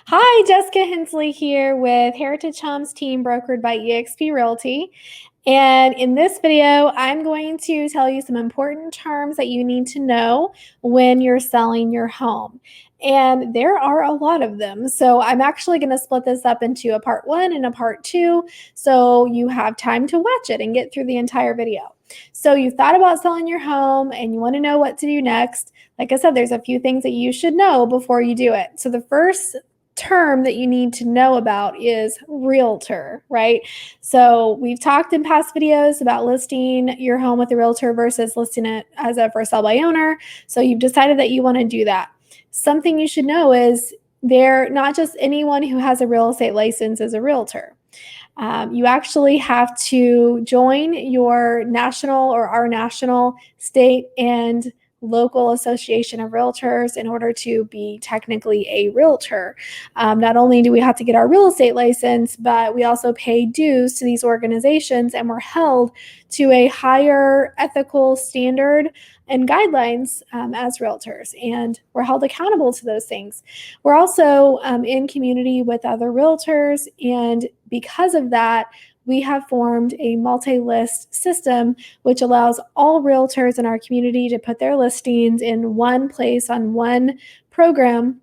Hi, Jessica Hensley here with Heritage Homes Team brokered by eXp Realty. And in this video, I'm going to tell you some important terms that you need to know when you're selling your home. And there are a lot of them. So I'm actually going to split this up into a part 1 and a part 2 so you have time to watch it and get through the entire video. So you thought about selling your home and you want to know what to do next. Like I said, there's a few things that you should know before you do it. So the first term that you need to know about is realtor, right? So we've talked in past videos about listing your home with a realtor versus listing it as a for sale by owner. So you've decided that you want to do that. Something you should know is they're not just anyone who has a real estate license is a realtor. You actually have to join your national or our national, state, and local association of realtors in order to be technically a realtor. Not only do we have to get our real estate license, but we also pay dues to these organizations and we're held to a higher ethical standard and guidelines as realtors, and we're held accountable to those things. We're also in community with other realtors, and because of that, we have formed a multi-list system which allows all realtors in our community to put their listings in one place on one program,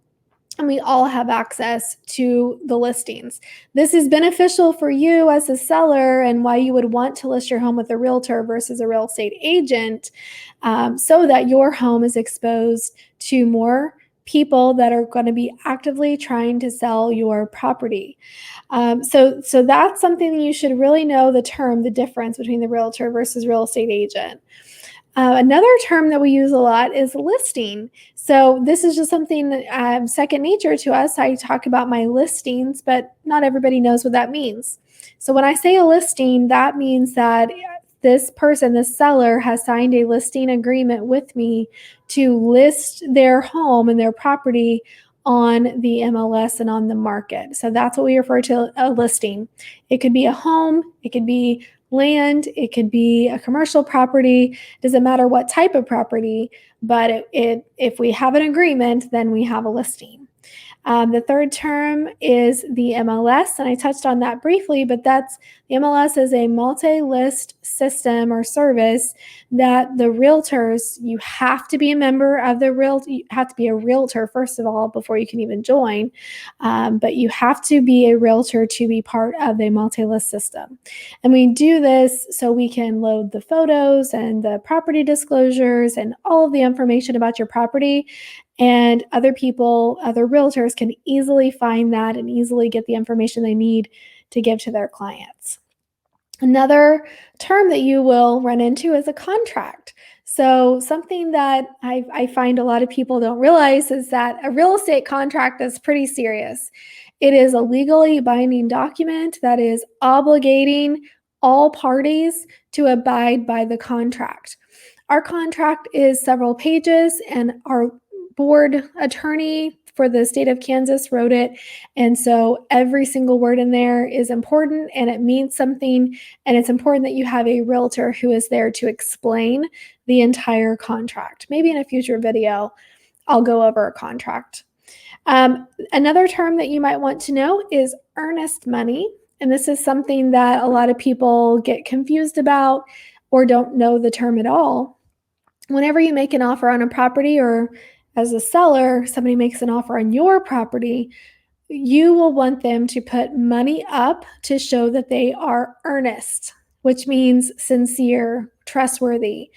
and we all have access to the listings. This is beneficial for you as a seller and why you would want to list your home with a realtor versus a real estate agent, so that your home is exposed to more people that are going to be actively trying to sell your property. So that's something that you should really know the difference between the realtor versus real estate agent. Another term that we use a lot is listing. So this is just something that second nature to us. I talk about my listings, but not everybody knows what that means. So when I say a listing, that means that this person, this seller, has signed a listing agreement with me to list their home and their property on the MLS and on the market. So that's what we refer to a listing. It could be a home, it could be land, it could be a commercial property. Doesn't matter what type of property, but if we have an agreement, then we have a listing. The third term is the MLS, and I touched on that briefly, but the MLS is a multi-list system or service that the realtors, you have to be a member of you have to be a realtor, first of all, before you can even join, but you have to be a realtor to be part of a multi-list system. And we do this so we can load the photos and the property disclosures and all of the information about your property, and other people, other realtors can easily find that and easily get the information they need to give to their clients. Another term that you will run into is a contract. So something that I find a lot of people don't realize is that a real estate contract is pretty serious. It is a legally binding document that is obligating all parties to abide by the contract. Our contract is several pages, and our board attorney for the state of Kansas wrote it. And so every single word in there is important and it means something. And it's important that you have a realtor who is there to explain the entire contract. Maybe in a future video, I'll go over a contract. Another term that you might want to know is earnest money. And this is something that a lot of people get confused about or don't know the term at all. Whenever you make an offer on a property, or as a seller, somebody makes an offer on your property, you will want them to put money up to show that they are earnest, which means sincere, trustworthy,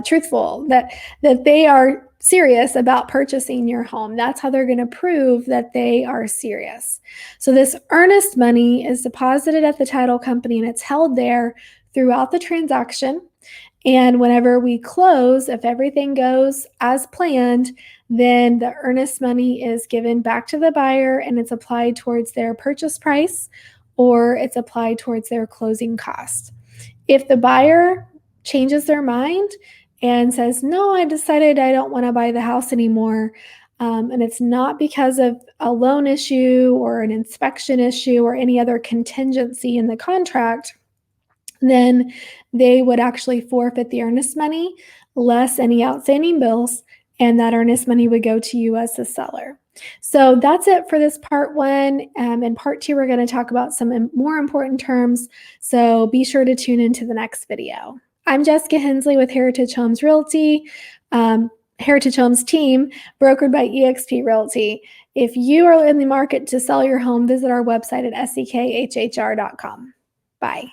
truthful, that they are serious about purchasing your home. That's how they're going to prove that they are serious. So this earnest money is deposited at the title company and it's held there throughout the transaction. And whenever we close, if everything goes as planned, then the earnest money is given back to the buyer and it's applied towards their purchase price or it's applied towards their closing cost. If the buyer changes their mind and says, no, I decided I don't want to buy the house anymore, and it's not because of a loan issue or an inspection issue or any other contingency in the contract, then they would actually forfeit the earnest money less any outstanding bills, and that earnest money would go to you as the seller. So that's it for this part one. In part two, we're going to talk about some more important terms. So be sure to tune into the next video. I'm Jessica Hensley with Heritage Homes Realty, Heritage Homes team, brokered by eXp Realty. If you are in the market to sell your home, visit our website at sekhhr.com. Bye.